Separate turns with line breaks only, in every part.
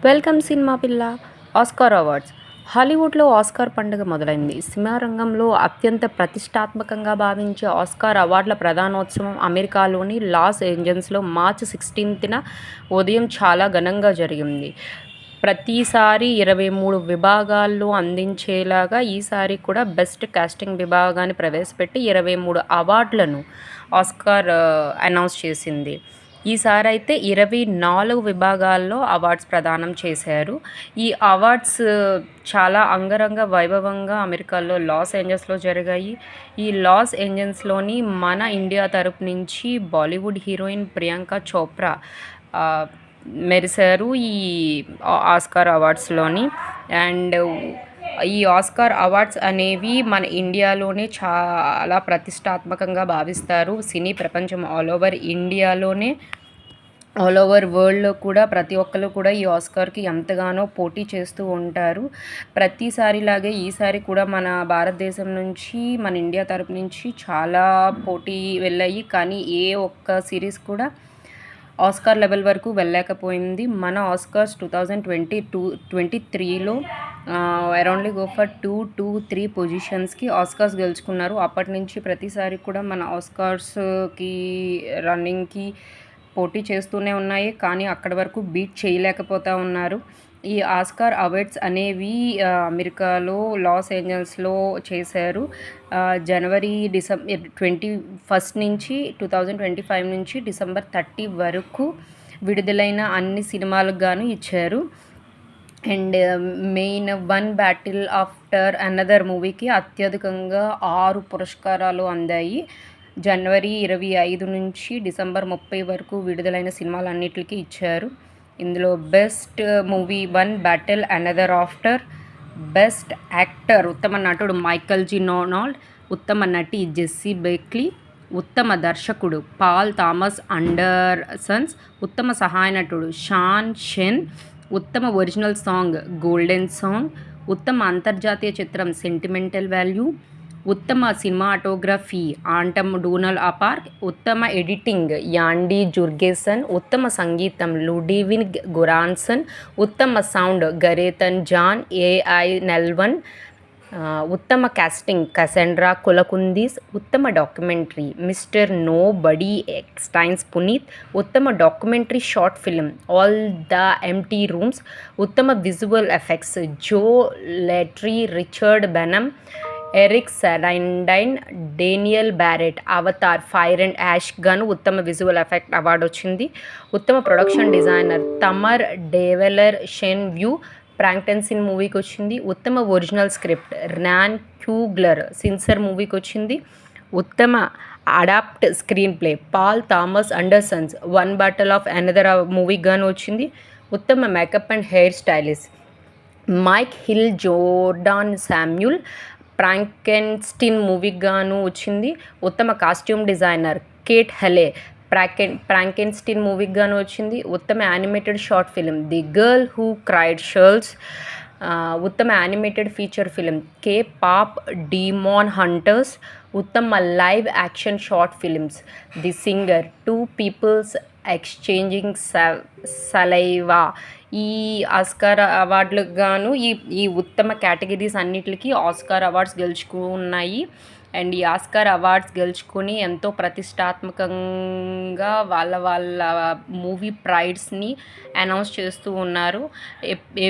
Welcome cinema పిల్ల. Oscar awards. హాలీవుడ్లో Oscar పండుగ మొదలైంది. సినిమా రంగంలో అత్యంత ప్రతిష్టాత్మకంగా భావించే ఆస్కార్ అవార్డుల ప్రధానోత్సవం అమెరికాలోని లాస్ ఏంజల్స్లో మార్చి 16న ఉదయం చాలా ఘనంగా జరిగింది. ప్రతిసారి 23 విభాగాల్లో అందించేలాగా ఈసారి కూడా బెస్ట్ కాస్టింగ్ విభాగాన్ని ప్రవేశపెట్టి 23 అవార్డులను ఆస్కార్ అనౌన్స్ చేసింది. ఈసారి అయితే 24 విభాగాల్లో అవార్డ్స్ ప్రదానం చేశారు. ఈ అవార్డ్స్ చాలా అంగరంగ వైభవంగా అమెరికాలో లాస్ ఏంజల్స్లో జరిగాయి. ఈ లాస్ ఏంజల్స్లోని మన ఇండియా తరపు నుంచి బాలీవుడ్ హీరోయిన్ ప్రియాంక చోప్రా మెరిశారు ఈ ఆస్కార్ అవార్డ్స్లోని. అండ్ ఈ ఆస్కార్ అవార్డ్స్ అనేవి మన ఇండియాలోనే చాలా ప్రతిష్టాత్మకంగా భావిస్తారు. సినీ ప్రపంచం ఆల్ ఓవర్ ఇండియాలోనే ఆల్ ఓవర్ వరల్డ్లో కూడా ప్రతి ఒక్కరు కూడా ఈ ఆస్కార్కి ఎంతగానో పోటీ చేస్తూ ఉంటారు. ప్రతిసారిలాగే ఈసారి కూడా మన భారతదేశం నుంచి మన ఇండియా తరపు నుంచి చాలా పోటీ వెళ్ళాయి. కానీ ఏ ఒక్క సిరీస్ కూడా ఆస్కార్ లెవెల్ వరకు వెళ్ళలేకపోయింది. మన ఆస్కార్స్ 2023లో అరౌండ్లీ గో ఫర్ 2-3 పొజిషన్స్కి ఆస్కార్స్ గెలుచుకున్నారు. అప్పటి నుంచి ప్రతిసారి కూడా మన ఆస్కార్స్కి రన్నింగ్కి పోటీ చేస్తూనే ఉన్నాయి. కానీ అక్కడి వరకు బీట్ చేయలేకపోతూ ఉన్నారు. ఈ ఆస్కార్ అవార్డ్స్ అనేవి అమెరికాలో లాస్ ఏంజల్స్లో చేశారు. జనవరి 21 నుంచి 2025 నుంచి డిసెంబర్ 30 వరకు విడుదలైన అన్ని సినిమాలకు గాను ఇచ్చారు. And main one battle after another మూవీకి అత్యధికంగా 6 పురస్కారాలు అందాయి. జనవరి 25 నుంచి డిసెంబర్ 30 వరకు విడుదలైన సినిమాలన్నిటికీ ఇచ్చారు. ఇందులో best movie one battle another after, best actor ఉత్తమ నటుడు మైకల్ జి నోనాల్డ్, ఉత్తమ నటి జెస్సీ బెక్లీ, ఉత్తమ దర్శకుడు పాల్ థామస్ అండర్సన్స్, ఉత్తమ సహాయ నటుడు షాన్ షెన్, ఉత్తమ ఒరిజినల్ సాంగ్ గోల్డెన్ సాంగ్, ఉత్తమ అంతర్జాతీయ చిత్రం సెంటిమెంటల్ వాల్యూ, ఉత్తమ సినిమాటోగ్రఫీ ఆంటమ్ డూనల్ అపార్క్, ఉత్తమ ఎడిటింగ్ యాండీ జుర్గెసన్, ఉత్తమ సంగీతం లుడివిన్ గురాన్సన్, ఉత్తమ సౌండ్ గరేతన్ జాన్ ఏఐ నెల్వన్, ఉత్తమ కాస్టింగ్ కసెండ్రా కులకుందీస్, ఉత్తమ డాక్యుమెంటరీ మిస్టర్ నో బడీ ఎక్స్టైన్స్ పునీత్, ఉత్తమ documentary short film all the empty rooms, ఉత్తమ visual effects Joe Letteri, Richard Baneham, Eric Saindon, Daniel Barrett. Avatar fire and ash గాను ఉత్తమ విజువల్ ఎఫెక్ట్ అవార్డు వచ్చింది. ఉత్తమ production designer Tamara డేవెలర్ షెన్ వ్యూ ప్రాంక్టెన్సిన్ మూవీకి వచ్చింది. ఉత్తమ original script Ryan Coogler Sinners మూవీకి వచ్చింది. ఉత్తమ adapt screenplay Paul Thomas Anderson's one battle of another మూవీకి గాను వచ్చింది. ఉత్తమ makeup and hair stylist Mike Hill Jordan Samuel Frankenstein మూవీకి గాను వచ్చింది. ఉత్తమ costume designer Kate Hawley Frankenstein మూవీకి గాను వచ్చింది. ఉత్తమ animated short film the girl who cried షర్ల్స్, ఉత్తమ animated feature film K pop demon hunters, ఉత్తమ live action short films the singer two peoples exchanging saliva. ఈ ఆస్కార్ అవార్డులకు గాను ఈ ఉత్తమ కేటగిరీస్ అన్నిటికీ ఆస్కార్ అవార్డ్స్ గెలుచుకున్నాయి. అండ్ ఈ ఆస్కార్ అవార్డ్స్ గెలుచుకొని ఎంతో ప్రతిష్టాత్మకంగా వాళ్ళ మూవీ ప్రైడ్స్ని అనౌన్స్ చేస్తూ ఉన్నారు.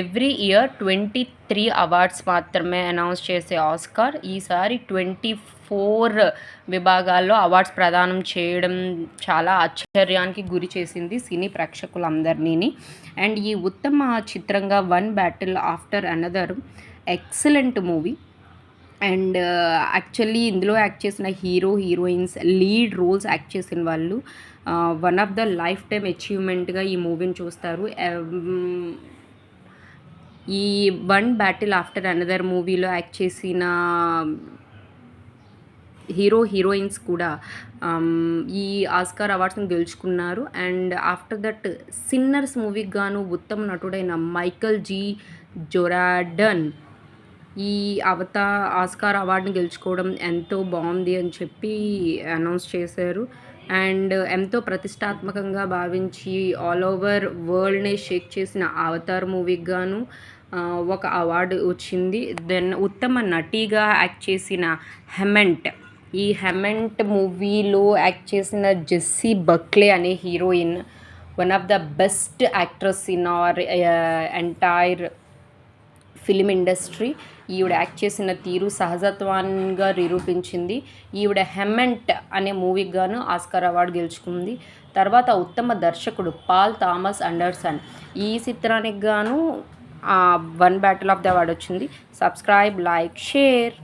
ఎవ్రీ ఇయర్ 23 అవార్డ్స్ మాత్రమే అనౌన్స్ చేసే ఆస్కార్ ఈసారి 24 విభాగాల్లో అవార్డ్స్ ప్రదానం చేయడం చాలా ఆశ్చర్యానికి గురి చేసింది సినీ ప్రేక్షకులందరినీ. అండ్ ఈ ఉత్తమ చిత్రంగా one battle after another excellent movie. And actually ఇందులో యాక్ట్ చేసిన హీరోయిన్స్ లీడ్ రోల్స్ యాక్ట్ చేసిన వాళ్ళు one of the lifetime అచీవ్మెంట్గా ఈ మూవీని చూస్తారు. ఈ వన్ బ్యాటిల్ ఆఫ్టర్ అనదర్ మూవీలో యాక్ట్ చేసిన హీరోయిన్స్ కూడా ఈ ఆస్కార్ అవార్డ్స్ని గెలుచుకున్నారు. అండ్ ఆఫ్టర్ దట్ సిన్నర్స్ మూవీకి గాను ఉత్తమ నటుడైన మైకల్ జి జొరాడన్ ఈ ఆస్కార్ అవార్డుని గెలుచుకోవడం ఎంతో బాగుంది అని చెప్పి అనౌన్స్ చేశారు. అండ్ ఎంతో ప్రతిష్టాత్మకంగా భావించి ఆల్ ఓవర్ వరల్డ్‌ని షేక్ చేసిన 'అవతార్' మూవీకి గాను ఒక అవార్డు వచ్చింది. దెన్ ఉత్తమ నటిగా యాక్ట్ చేసిన 'హెమెంట్'. ఈ 'హెమెంట్' మూవీలో యాక్ట్ చేసిన జెస్సీ బక్లే అనే heroine one of the best actress in our entire film industry. ఈవిడ యాక్ట్ చేసిన తీరు సహజత్వంగా నిరూపించింది. ఈవిడ 'హెమెంట్' అనే మూవీకి గాను ఆస్కార్ అవార్డు గెలుచుకుంది. తర్వాత ఉత్తమ దర్శకుడు పాల్ థామస్ అండర్సన్. ఈ చిత్రానికి గాను 1 బ్యాటిల్ ఆఫ్ ది అవార్డు వచ్చింది. Subscribe, like, share.